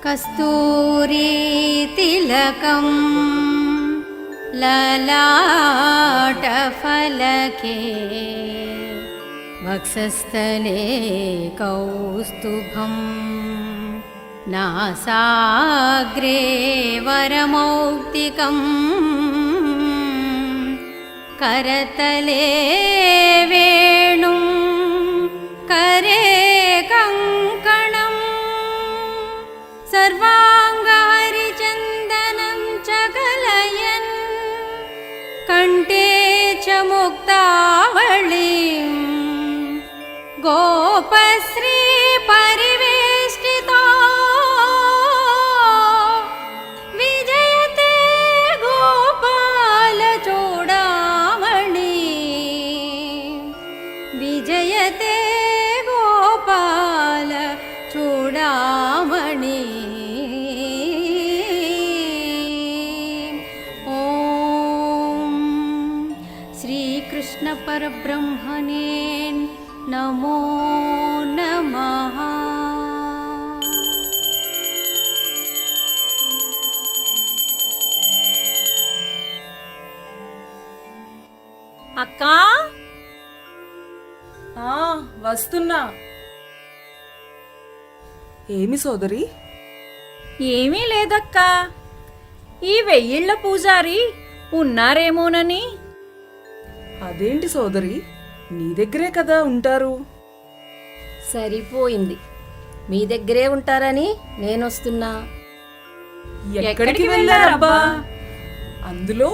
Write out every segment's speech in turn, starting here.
कस्तूरी तिलकं ललाटफलके वक्षस्थले कौस्तुभं नासाग्रे वरमौक्तिकं करतले वेणुं करे कङ्कणं सर्वाङ्गहरिचन्दनं च कलयन् कण्ठे च मुक्तावळीं गोपश्री परिवेष्टिता विजयते गोपाल चूडामणि विजयते गोपाल चूडामणि। ॐ श्रीकृष्ण परब्रह्मणे नमो नमः। అక్కా వస్తున్నా. ఏమి సోదరి? ఏమీ లేదక్కా, ఈ వెయ్యిళ్ళ పూజారి ఉన్నారేమోనని. అదేంటి సోదరి, నీ దగ్గరే కదా ఉంటారు. సరిపోయింది, మీ దగ్గరే ఉంటారని నేనొస్తున్నా. ఎక్కడికి వెళ్ళారబ్బా? అందులో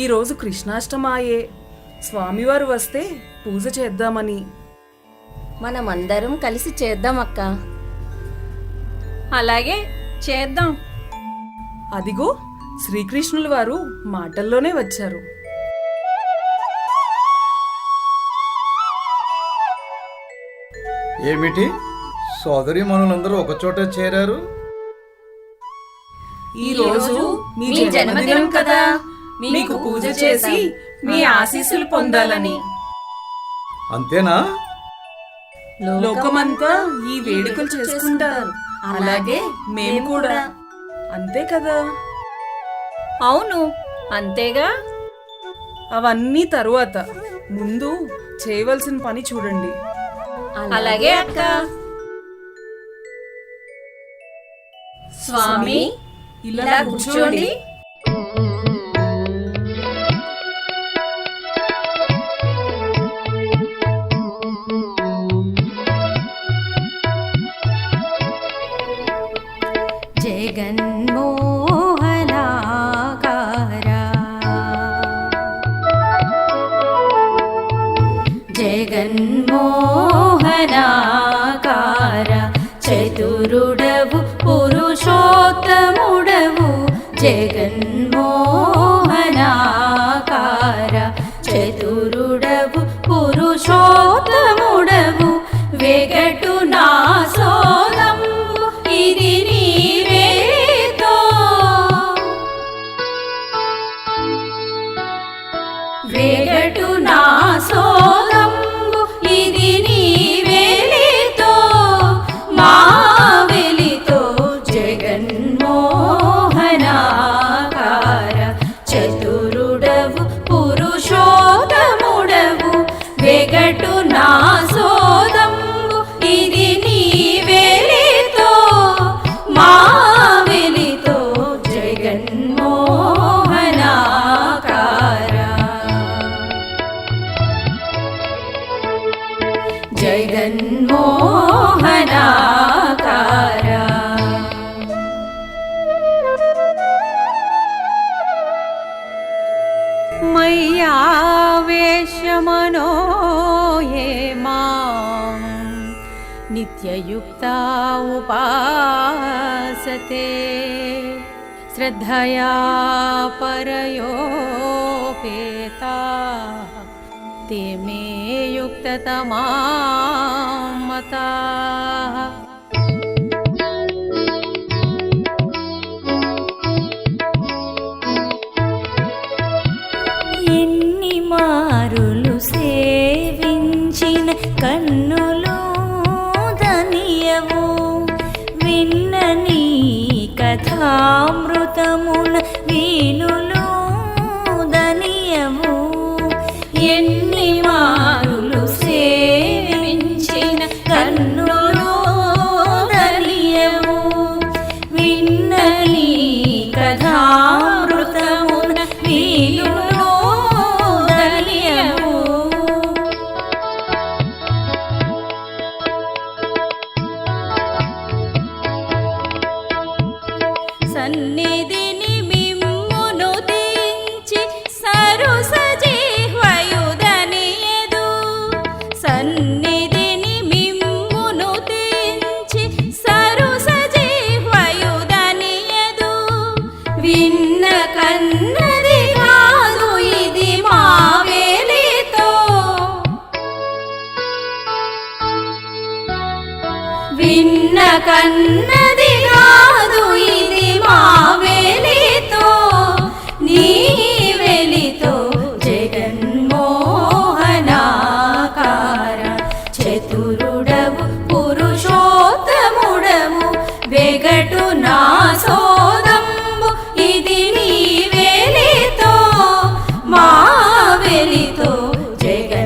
ఈరోజు కృష్ణాష్టమాయే, స్వామివారు వస్తే పూజ చేద్దామని. మనమందరం కలిసి చేద్దాం అక్క. అలాగే చేద్దాం. అదిగో శ్రీకృష్ణుల వారు మాటల్లోనే వచ్చారు. ఏమిటి సోదరి మనులందరూ ఒకచోట చేరారు? ఈ రోజు మీ జన్మదినం కదా, మీకు పూజ చేసి మీ ఆశీస్సులు పొందాలని. అంతేనా? లోకమంతా ఈ వేడుకలు చేసుకుంటారు, అలాగే మేము కూడా. అంతే కదా? అవును, అంతేగా. అవన్నీ తరువాత, ముందు చేయవలసిన పని చూడండి. అలాగే అక్క. స్వామి ఇలా కూర్చోండి. जगन्मोहनाकारा जगन्मोहनाकारा चतुरुडवु पुरुषोत्तमुडवु जगन्मोहनाकारा चतुरुडवु पुरुषोत्तमुडवु वेगटु ना सोदंबु इदि नीवेतो वेगटु ना सोदंबु इदि नीवेतो मा वेलितो जगन्मोहनाकार चतुरुडवु पुरुषोत्तमुडवु वेगटु ना सोदंबु इदि नीवेलितो मा वेलितो जगन्मोहनाकार जगन्मोहनाकार। मय्यावेश्यमनो ये मां नित्ययुक्ता उपासते श्रद्धया परयोपेता ते मे युक्ततमा मताः। ఎన్ని మారులు సేవించిన కన్నులు ధనియవు విన్న నీ కథామృతమున వీణులు దనియము ఎన్ని మారులు సేవించిన కన్నులు దనియము విన్నని కథామృతమున వీణులు దనియము సన్నిధిని మిమ్మును దించి సరుసజిహ్వయుదనియదు సన్నిధిని మిమ్మును దించి సరుసజిహ్వయుదనియదు విన్న కన్నది కాదు ఇది మావేలితో విన్న కన్నది కాదు ఇది మావేలితో నీ వెలితో జగన్మోహనాకార చతురుడవు పురుషోత్తముడవు వెగటు నా సోదంబు ఇది నీ వెలితో మా వెలితో జగన్మోహనాకార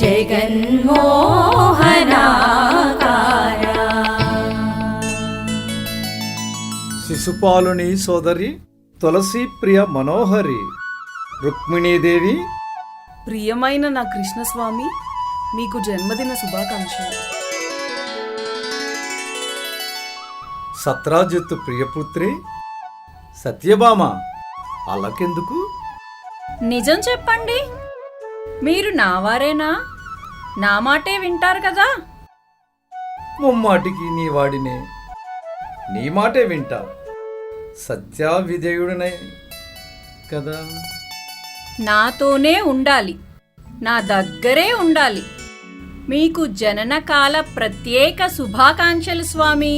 జగన్మోహనాకార శిశుపాలుని సోదరి తులసి ప్రియ మనోహరి రుక్మిణీదేవి, ప్రియమైన నా కృష్ణస్వామి, మీకు జన్మదిన శుభాకాంక్షలు. సత్రాజిత్తు ప్రియపుత్రి సత్యభామ, అలకెందుకు? నిజం చెప్పండి, మీరు నా వారేనా? నా మాటే వింటారు కదా. ముమ్మాటికి నీ వాడినే, నీ మాటే వింటా. సత్యా విధేయుడనే కదా. నాతోనే ఉండాలి, నా దగ్గరే ఉండాలి. మీకు జననకాల ప్రత్యేక శుభాకాంక్షలు స్వామి.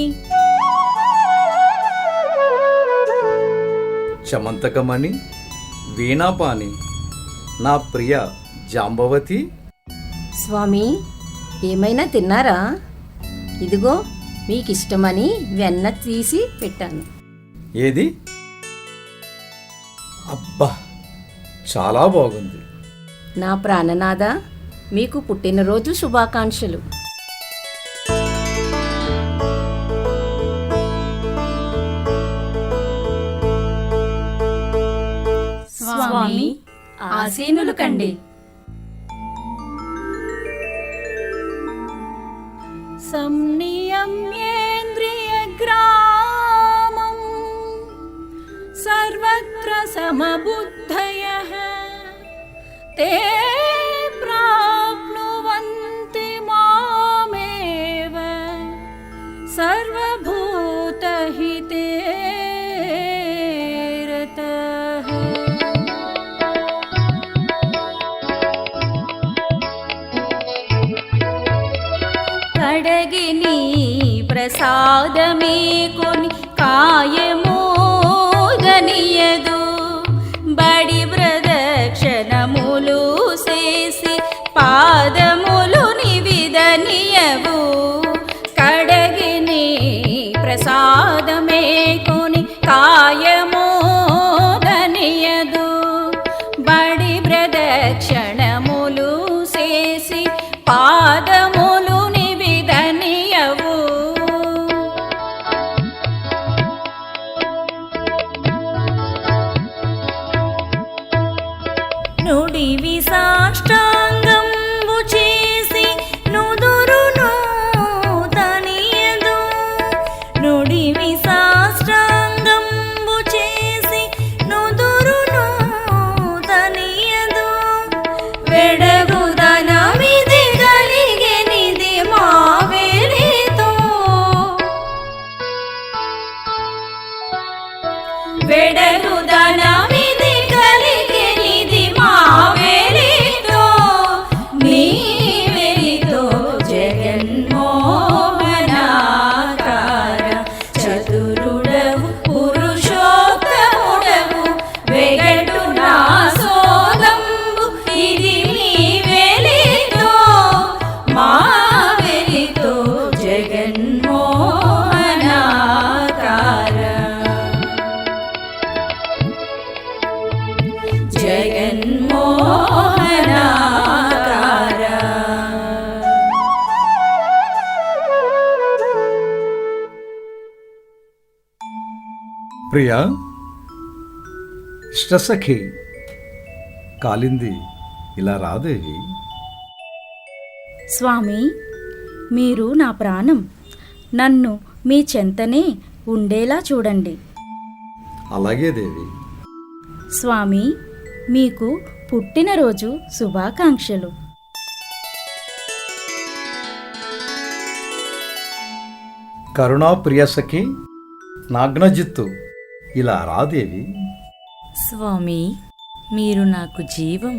చమంతకమణి, వీణాపాని, నా ప్రియ జాంబవతి. స్వామి, ఏమైనా తిన్నారా? ఇదిగో మీకిష్టమని వెన్న తీసి పెట్టాను. ఏది? అబ్బా, చాలా బాగుంది. నా ప్రాణనాథ, మీకు పుట్టినరోజు శుభాకాంక్షలు. స్వామి ఆసీనులు కండి. సంనియమ్యేంద్రియగ్రామం సర్వత్ర సమబుద్ధయః తే ప్రాప్నువంతి మామేవ సర్వభూతహితే రతః. కడగిని ప్రసాదమే కొని కాయమోదనియదు బడి ప్రదక్షిణములు చేసి పాదములు నివిదనియవు. కడగిని ప్రసాదమే కొని కాయమోదనియదు బడి ప్రదక్షిణములు చేసి పాదములు నివిదనియవు. నుడివి సాష్టాంగంబు చేసి నుదురును తనియదు నుడివి సాష్టాంగంబు చేసి నుదురును తనియదు. వెడగుదనమిది కలిగెనిది మావేలితో వెడగుదనమిది కలిగెనిది మావేలితో నీ వెలితో జగన్మోహనాకార చతురుడవు పురుషోత్తముడవు వెగటు నా సోదంబు ఇది నీ వెలితో ప్రియా, ఇష్టసఖి కాలింది, ఇలా రాదేవి. స్వామి, మీరు నా ప్రాణం. నన్ను మీ చెంతనే ఉండేలా చూడండి. అలాగే దేవి. స్వామి, మీకు పుట్టినరోజు శుభాకాంక్షలు. కరుణా ప్రియసఖి నాగ్నజిత్తు, ఇలా రాదేవి. స్వామి, మీరు నాకు జీవం.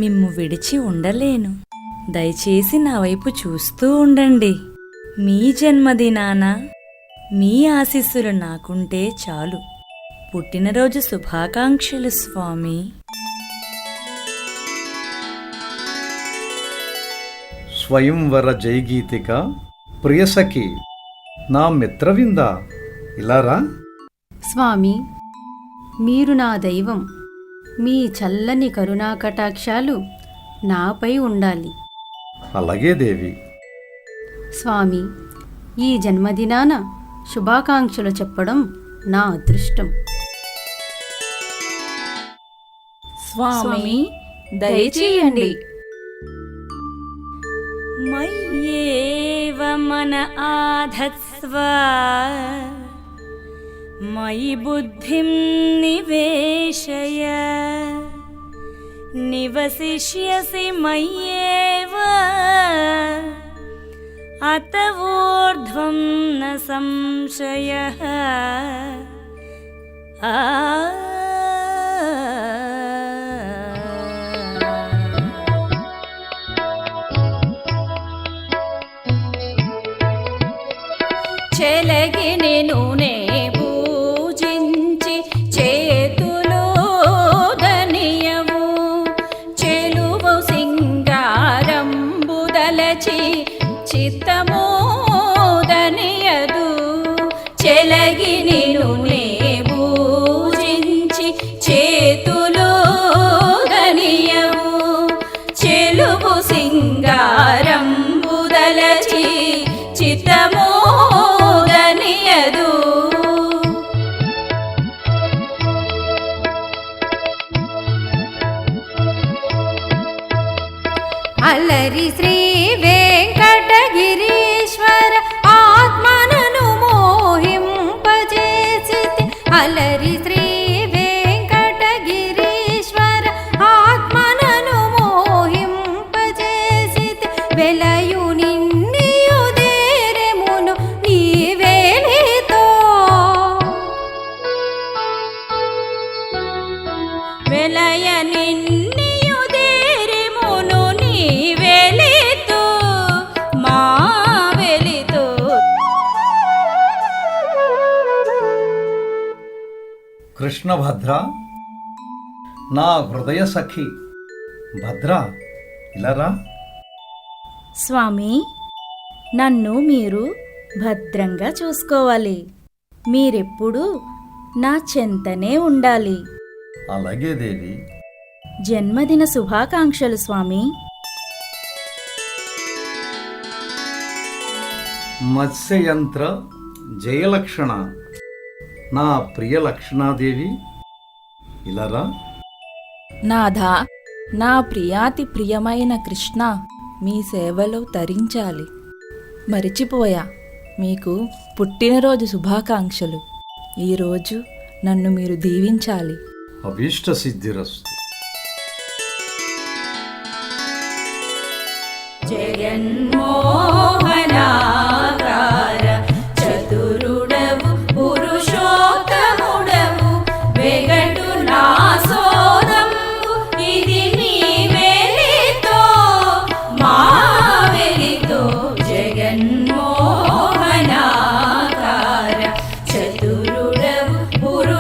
మిమ్ము విడిచి ఉండలేను. దయచేసి నా వైపు చూస్తూ ఉండండి. మీ జన్మదినాన మీ ఆశీస్సులు నాకుంటే చాలు. పుట్టినరోజు శుభాకాంక్షలు స్వామి. స్వయంవర జయగీతిక ప్రియసఖి నా మిత్రవింద, ఇలా రా. స్వామి, మీరు నా దైవం. మీ చల్లని కరుణా కటాక్షాలు నాపై ఉండాలి. అలాగే దేవి. స్వామి, ఈ జన్మదినాన శుభాకాంక్షలు చెప్పడం నా అదృష్టం. స్వామి, దయచేయండి. మయ్యేవ మన ఆధత్స్వ మయి బుద్ధిం నివేశయ నివసిష్యసి మయ్యేవ అత ఊర్ధ్వం న సంశయః. చెలగి నిను నే పూజించి చేతులు దనియవు చెలువు సింగారంబుదలచి చిత్తము దనియదు. చెలగి నిను నే పూజించి చేతులు దనియవు చెలువు సింగారంబుదలచి చిత్తము దనియదు. అల్లరి శ్రీ వెంకటగిరీశ్వర ఆత్మనను మోహింపజేసితి. అల్లరి శ్రీ వెంకటగిరీశ్వర ఆత్మనను మోహింపజేసితి. వెలయు నిన్నియుదేరెమును నీవేలితో వెలయ నిన్నియుదేరిమును నీవెలితో మా వెలితో. కృష్ణభద్ర నా హృదయ సఖి భద్ర, ఇలా రా. స్వామి, నన్ను మీరు భద్రంగా చూసుకోవాలి. మీరెప్పుడూ నా చెంతనే ఉండాలి. అలాగే దేవి. జన్మదిన శుభాకాంక్షలు స్వామి. మత్స్యయంత్ర జయలక్షణ నా ప్రియ లక్షణాదేవి, ఇలా రా. నాథా, నా ప్రియాతి ప్రియమైన కృష్ణ, మీ సేవలో తరించాలి. మరిచిపోయా, మీకు పుట్టినరోజు శుభాకాంక్షలు. ఈరోజు నన్ను మీరు దీవించాలి. అభీష్ట సిద్ధిరస్తు. జగన్మోహనాకార చతురుడవు పురుషోత్తముడవు వెగటు నా సోదంబు ఇది నీ వెలితో మా వెలితో. జగన్మోహనాకార చతురుడవు పురుషోత్తముడవు